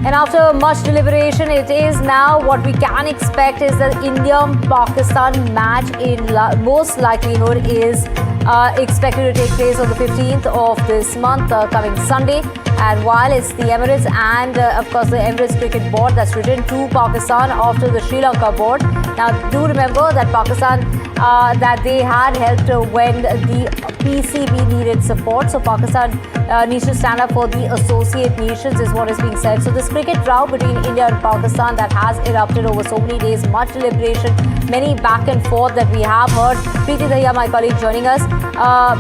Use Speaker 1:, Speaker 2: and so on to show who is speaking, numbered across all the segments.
Speaker 1: And after much deliberation, it is now what we can expect is that India-Pakistan match in most likelihood is expected to take place on the 15th of this month, coming Sunday. And while it's the Emirates and, of course, the Emirates Cricket Board that's written to Pakistan after the Sri Lanka board. Now, do remember that Pakistan, that they had helped when the PCB needed support. So, Pakistan needs to stand up for the associate nations is what is being said. So, this cricket row between India and Pakistan that has erupted over so many days, much deliberation, many back and forth that we have heard. Preeti Dahiya, my colleague, joining us.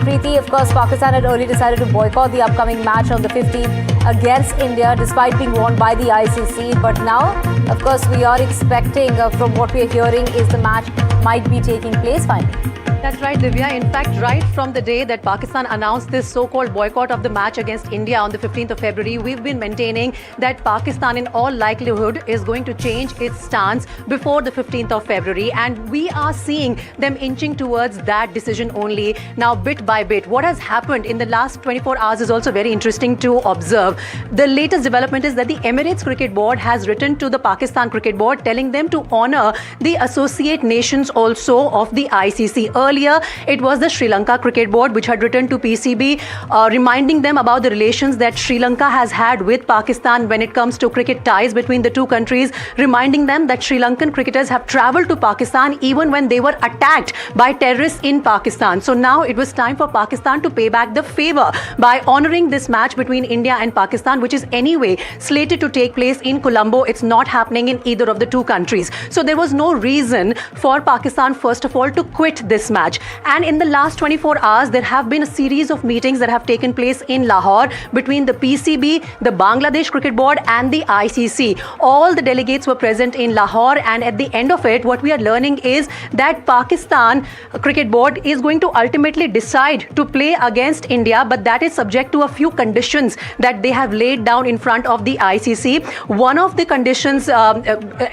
Speaker 1: Preeti, of course, Pakistan had early decided to boycott the upcoming match on the 15th against India despite being warned by the ICC. But now, of course, we are expecting, from what we are hearing, is the match might be taking place finally.
Speaker 2: That's right, Divya. In fact, right from the day that Pakistan announced this so-called boycott of the match against India on the 15th of February, we've been maintaining that Pakistan in all likelihood is going to change its stance before the 15th of February. And we are seeing them inching towards that decision only now bit by bit. What has happened in the last 24 hours is also very interesting to observe. The latest development is that the Emirates Cricket Board has written to the Pakistan Cricket Board telling them to honor the associate nations also of the ICC. Earlier, it was the Sri Lanka Cricket Board which had written to PCB, reminding them about the relations that Sri Lanka has had with Pakistan when it comes to cricket ties between the two countries, reminding them that Sri Lankan cricketers have travelled to Pakistan even when they were attacked by terrorists in Pakistan. So now it was time for Pakistan to pay back the favour by honouring this match between India and Pakistan, which is anyway slated to take place in Colombo. It's not happening in either of the two countries. So there was no reason for Pakistan, first of all, to quit this match. And in the last 24 hours, there have been a series of meetings that have taken place in Lahore between the PCB, the Bangladesh Cricket Board and the ICC. All the delegates were present in Lahore, and at the end of it, what we are learning is that Pakistan Cricket Board is going to ultimately decide to play against India, but that is subject to a few conditions that they have laid down in front of the ICC. One of the conditions,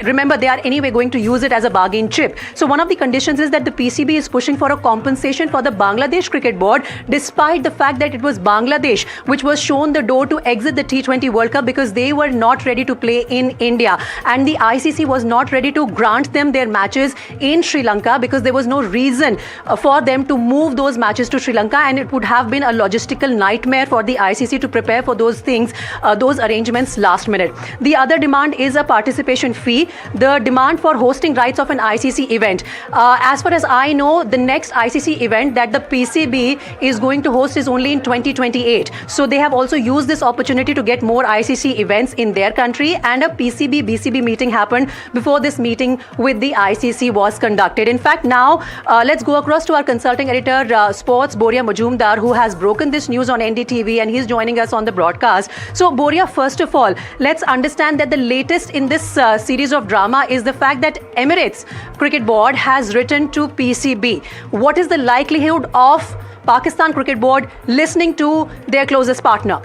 Speaker 2: remember, they are anyway going to use it as a bargain chip. So one of the conditions is that the PCB is pushing for a compensation for the Bangladesh Cricket Board, despite the fact that it was Bangladesh which was shown the door to exit the T20 World Cup because they were not ready to play in India, and the ICC was not ready to grant them their matches in Sri Lanka because there was no reason for them to move those matches to Sri Lanka, and it would have been a logistical nightmare for the ICC to prepare for those things, those arrangements last minute. The other demand is a participation fee, the demand for hosting rights of an ICC event. As far as I know, the next ICC event that the PCB is going to host is only in 2028. So they have also used this opportunity to get more ICC events in their country, and a PCB-BCB meeting happened before this meeting with the ICC was conducted. In fact, now let's go across to our consulting editor, Sports, Boria Majumdar, who has broken this news on NDTV, and he's joining us on the broadcast. So Boria, first of all, let's understand that the latest in this series of drama is the fact that Emirates Cricket Board has written to PCB. What is the likelihood of Pakistan Cricket Board listening to their closest partner?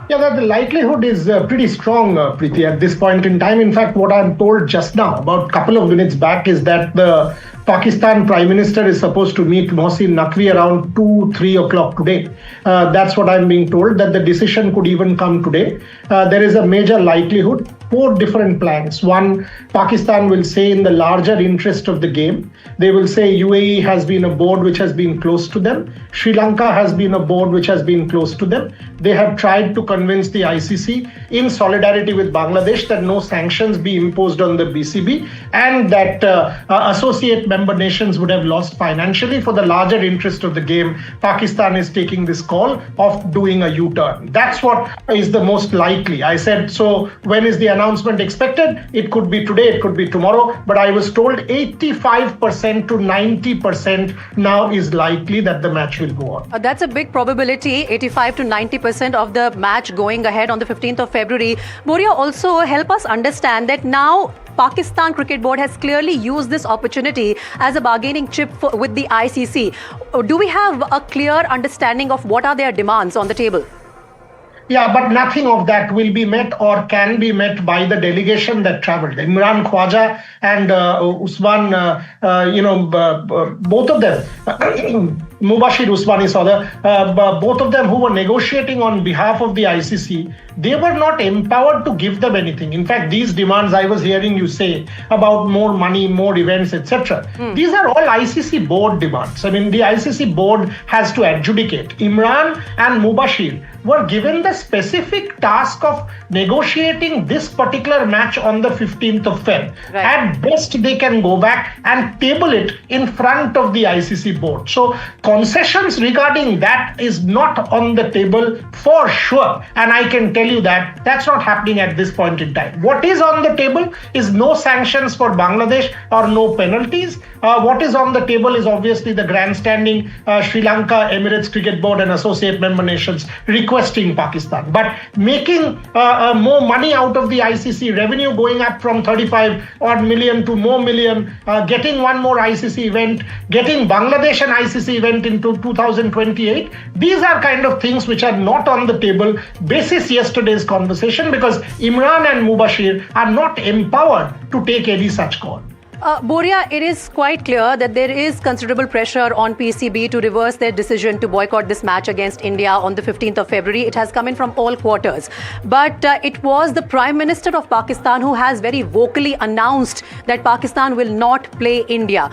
Speaker 3: Yeah, the likelihood is pretty strong, Preeti, at this point in time. In fact, what I'm told just now, about a couple of minutes back, is that the Pakistan Prime Minister is supposed to meet Mohsin Naqvi around 2-3 o'clock today. That's what I'm being told, that the decision could even come today. There is a major likelihood, 4 different plans. One, Pakistan will say in the larger interest of the game, they will say UAE has been a board which has been close to them. Sri Lanka has been a board which has been close to them. They have tried to convince the ICC in solidarity with Bangladesh that no sanctions be imposed on the BCB, and that associate member nations would have lost financially. For the larger interest of the game, Pakistan is taking this call of doing a U-turn. That's what is the most likely. I said, so when is the announcement expected? It could be today, it could be tomorrow, but I was told 85% to 90% now is likely that the match will go on.
Speaker 2: That's a big probability, 85 to 90% of the match going ahead on the 15th of February. Boria, also help us understand that now Pakistan Cricket Board has clearly used this opportunity as a bargaining chip with the ICC. Do we have a clear understanding of what are their demands on the table?
Speaker 3: Yeah, but nothing of that will be met or can be met by the delegation that traveled. Imran Khwaja and Usman, both of them Mubashir Usmani Sadar, both of them who were negotiating on behalf of the ICC, they were not empowered to give them anything. In fact, these demands I was hearing you say about more money, more events, etc. These are all ICC board demands. I mean, the ICC board has to adjudicate. Imran and Mubashir were given the specific task of negotiating this particular match on the 15th of Feb.
Speaker 2: Right.
Speaker 3: At best, they can go back and table it in front of the ICC board. So concessions regarding that is not on the table for sure. And I can tell you that that's not happening at this point in time. What is on the table is no sanctions for Bangladesh or no penalties. What is on the table is obviously the grandstanding Sri Lanka, Emirates Cricket Board and associate member nations requesting Pakistan. But making more money out of the ICC, revenue going up from 35 odd million to more million, getting one more ICC event, getting Bangladesh an ICC event into 2028. These are kind of things which are not on the table basis yesterday's conversation, because Imran and Mubashir are not empowered to take any such call.
Speaker 2: Boria, it is quite clear that there is considerable pressure on PCB to reverse their decision to boycott this match against India on the 15th of February. It has come in from all quarters. But it was the Prime Minister of Pakistan who has very vocally announced that Pakistan will not play India.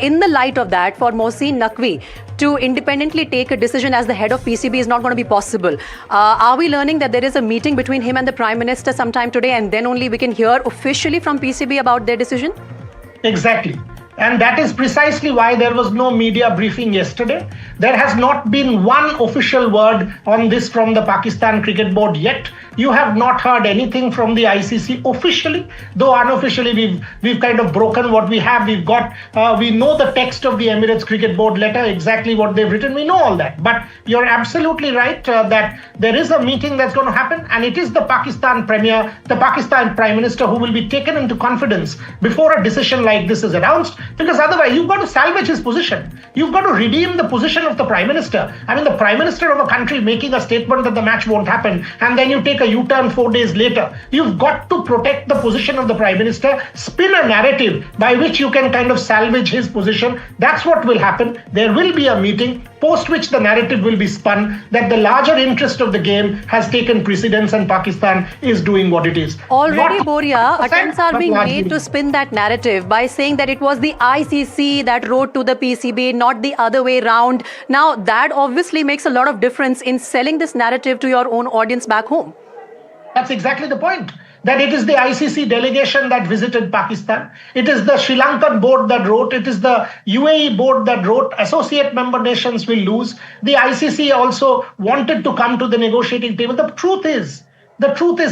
Speaker 2: In the light of that, for Mohsin Naqvi to independently take a decision as the head of PCB is not going to be possible. Are we learning that there is a meeting between him and the Prime Minister sometime today, and then only we can hear officially from PCB about their decision?
Speaker 3: Exactly. And that is precisely why there was no media briefing yesterday. There has not been one official word on this from the Pakistan Cricket Board yet. You have not heard anything from the ICC officially, though unofficially we've kind of broken what we have. We know the text of the Emirates Cricket Board letter, exactly what they've written. We know all that. But you're absolutely right that there is a meeting that's going to happen, and it is the Pakistan Premier, the Pakistan Prime Minister, who will be taken into confidence before a decision like this is announced, because otherwise you've got to salvage his position. You've got to redeem the position of the Prime Minister. I mean, the Prime Minister of a country making a statement that the match won't happen, and then you take a U-turn 4 days later. You've got to protect the position of the Prime Minister, spin a narrative by which you can kind of salvage his position. That's what will happen. There will be a meeting, post which the narrative will be spun that the larger interest of the game has taken precedence and Pakistan is doing what it is.
Speaker 2: Already, Boria, attempts are being made to spin that narrative by saying that it was the ICC that wrote to the PCB, not the other way round. Now, that obviously makes a lot of difference in selling this narrative to your own audience back home.
Speaker 3: That's exactly the point. That it is the ICC delegation that visited Pakistan. It is the Sri Lankan board that wrote. It is the UAE board that wrote. Associate member nations will lose. The ICC also wanted to come to the negotiating table. The truth is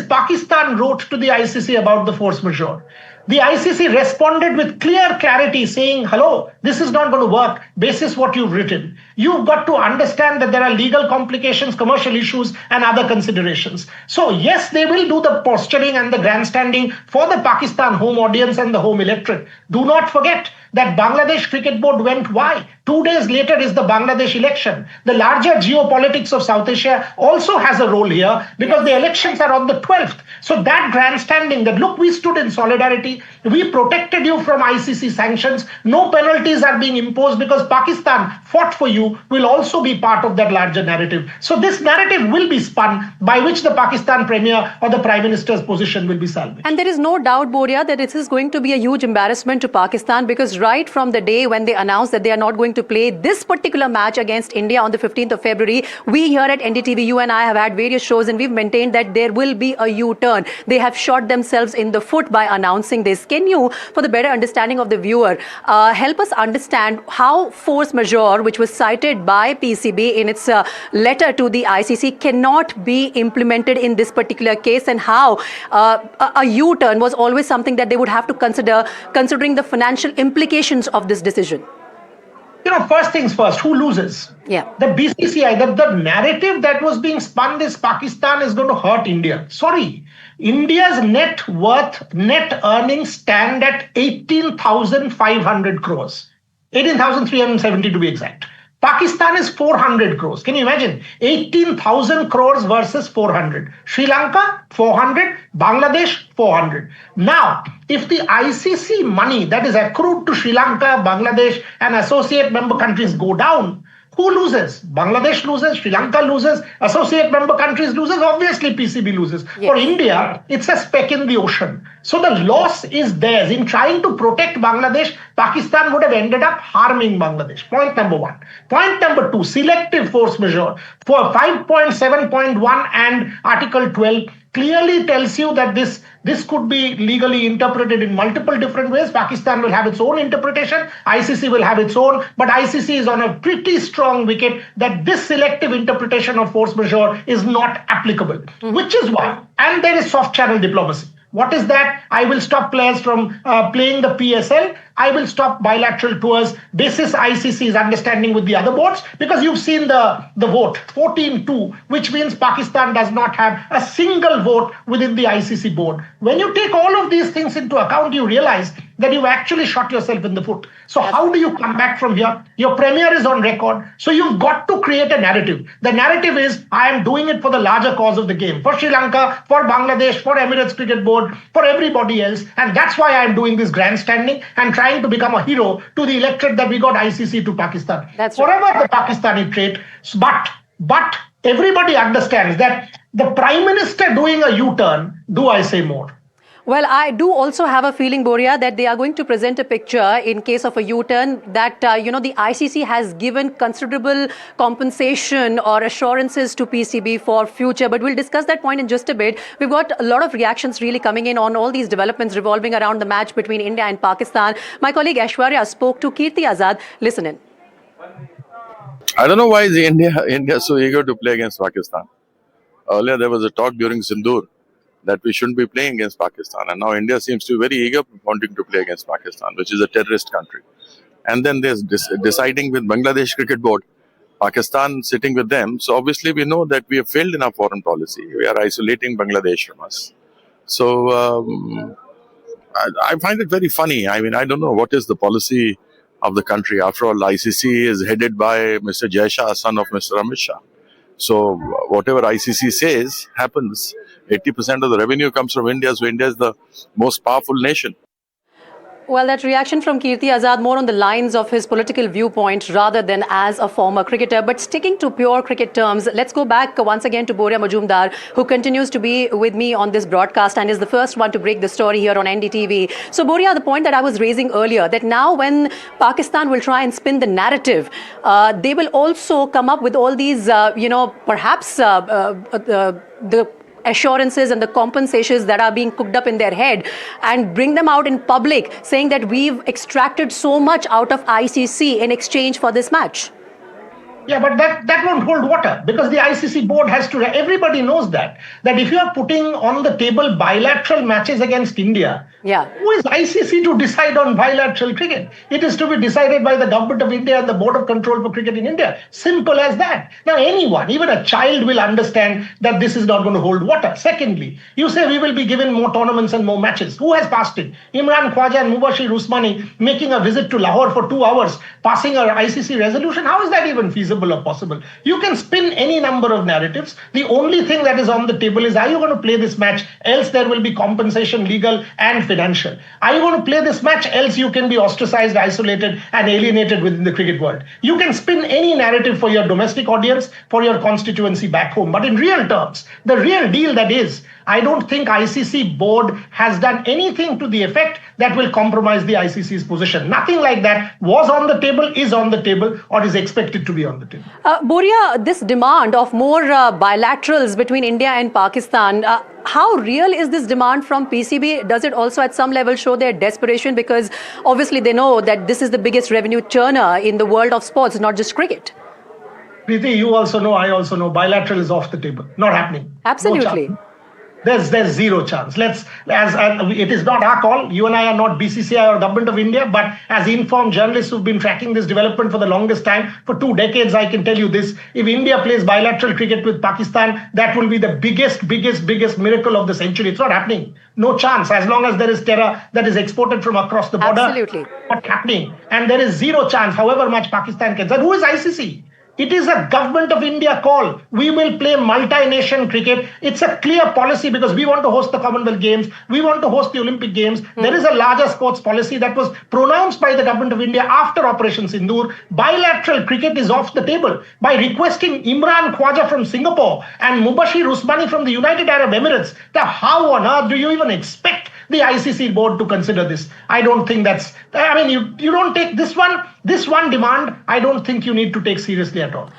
Speaker 3: Pakistan wrote to the ICC about the force majeure. The ICC responded with clear clarity saying, hello, this is not going to work, basis what you've written. You've got to understand that there are legal complications, commercial issues, and other considerations. So yes, they will do the posturing and the grandstanding for the Pakistan home audience and the home electorate. Do not forget that Bangladesh Cricket Board went why? 2 days later is the Bangladesh election. The larger geopolitics of South Asia also has a role here because the elections are on the 12th. So that grandstanding that, look, we stood in solidarity, we protected you from ICC sanctions, no penalties are being imposed because Pakistan fought for you, will also be part of that larger narrative. So this narrative will be spun by which the Pakistan Premier or the Prime Minister's position will be salvaged.
Speaker 2: And there is no doubt, Boria, that this is going to be a huge embarrassment to Pakistan, because right from the day when they announced that they are not going to play this particular match against India on the 15th of February, we here at NDTV, you and I have had various shows and we've maintained that there will be a U-turn. They have shot themselves in the foot by announcing this. Can you, for the better understanding of the viewer, help us understand how force majeure, which was cited by PCB in its letter to the ICC, cannot be implemented in this particular case, and how a U-turn was always something that they would have to consider, considering the financial implications of this decision?
Speaker 3: First things first, who loses?
Speaker 2: Yeah.
Speaker 3: The BCCI, the narrative that was being spun is Pakistan is going to hurt India. Sorry. India's net worth, net earnings stand at 18,500 crores. 18,370 to be exact. Pakistan is 400 crores. Can you imagine? 18,000 crores versus 400. Sri Lanka, 400. Bangladesh, 400. Now, if the ICC money that is accrued to Sri Lanka, Bangladesh, and associate member countries go down, Who loses? Bangladesh loses, Sri Lanka loses, associate member countries loses, obviously PCB loses.
Speaker 1: Yes.
Speaker 3: For India, it's a speck in the ocean. So the loss is theirs. In trying to protect Bangladesh, Pakistan would have ended up harming Bangladesh. Point number one. Point number two, selective force majeure. For 5.7.1 and Article 12 clearly tells you that this could be legally interpreted in multiple different ways. Pakistan will have its own interpretation. ICC will have its own. But ICC is on a pretty strong wicket that this selective interpretation of force majeure is not applicable, which is why. And there is soft channel diplomacy. What is that? I will stop players from playing the PSL. I will stop bilateral tours. Basis ICC's understanding with the other boards, because you've seen the vote, 14-2, which means Pakistan does not have a single vote within the ICC board. When you take all of these things into account, you realize that you've actually shot yourself in the foot. So how do you come back from here? Your premier is on record. So you've got to create a narrative. The narrative is, I am doing it for the larger cause of the game, for Sri Lanka, for Bangladesh, for Emirates Cricket Board, for everybody else. And that's why I'm doing this grandstanding and trying to become a hero to the electorate that we got ICC to Pakistan.
Speaker 1: That's
Speaker 3: Forever
Speaker 1: right.
Speaker 3: the Pakistani trait. But everybody understands that the Prime Minister doing a U-turn, do I say more?
Speaker 2: Well, I do also have a feeling, Boria, that they are going to present a picture in case of a U-turn that, the ICC has given considerable compensation or assurances to PCB for future. But we'll discuss that point in just a bit. We've got a lot of reactions really coming in on all these developments revolving around the match between India and Pakistan. My colleague Aishwarya spoke to Kirti Azad. Listen in.
Speaker 4: I don't know why is India is so eager to play against Pakistan. Earlier there was a talk during Sindoor that we shouldn't be playing against Pakistan, and now India seems to be very eager wanting to play against Pakistan, which is a terrorist country. And then there's deciding with Bangladesh Cricket Board, Pakistan sitting with them. So obviously we know that we have failed in our foreign policy. We are isolating Bangladesh from us. So I find it very funny. I mean, I don't know what is the policy of the country. After all, ICC is headed by Mr. Jai Shah, son of Mr. Amit Shah. So whatever ICC says happens. 80% of the revenue comes from India, so India is the most powerful nation.
Speaker 2: Well, that reaction from Kirti Azad more on the lines of his political viewpoint rather than as a former cricketer. But sticking to pure cricket terms, let's go back once again to Boria Majumdar, who continues to be with me on this broadcast and is the first one to break the story here on NDTV. So, Boria, the point that I was raising earlier, that now when Pakistan will try and spin the narrative, they will also come up with all these, perhaps the assurances and the compensations that are being cooked up in their head and bring them out in public, saying that we've extracted so much out of ICC in exchange for this match.
Speaker 3: Yeah, but that won't hold water, because the ICC board has to, everybody knows that if you are putting on the table bilateral matches against India, who is ICC to decide on bilateral cricket? It is to be decided by the government of India and the Board of Control for Cricket in India. Simple as that. Now, anyone, even a child, will understand that this is not going to hold water. Secondly, you say we will be given more tournaments and more matches. Who has passed it? Imran Khwaja and Mubashir Usmani making a visit to Lahore for 2 hours, passing an ICC resolution. How is that even feasible or possible? You can spin any number of narratives. The only thing that is on the table is, are you going to play this match? Else there will be compensation, legal and financial. Are you going to play this match? Else you can be ostracized, isolated and alienated within the cricket world. You can spin any narrative for your domestic audience, for your constituency back home. But in real terms, the real deal that is, I don't think ICC board has done anything to the effect that will compromise the ICC's position. Nothing like that was on the table, is on the table, or is expected to be on the table.
Speaker 2: Boria, this demand of more bilaterals between India and Pakistan, how real is this demand from PCB? Does it also at some level show their desperation? Because obviously they know that this is the biggest revenue churner in the world of sports, not just cricket.
Speaker 3: Preeti, you also know, I also know, bilateral is off the table. Not happening.
Speaker 2: Absolutely.
Speaker 3: No, there's zero chance. It is not our call. You and I are not BCCI or Government of India, but as informed journalists who've been tracking this development for the longest time, for 2 decades, I can tell you this: if India plays bilateral cricket with Pakistan, that will be the biggest miracle of the century. It's not happening. No chance. As long as there is terror that is exported from across the border,
Speaker 2: Absolutely.
Speaker 3: not happening. And there is zero chance, however much Pakistan can. And who is ICC? It is a government of India call. We will play multi-nation cricket. It's a clear policy because we want to host the Commonwealth Games. We want to host the Olympic Games. There is a larger sports policy that was pronounced by the government of India after Operation Sindoor. Bilateral cricket is off the table. By requesting Imran Khwaja from Singapore and Mubashir Usmani from the United Arab Emirates, how on earth do you even expect the ICC board to consider this? I don't think that's, you don't take this one demand, I don't think you need to take seriously at all.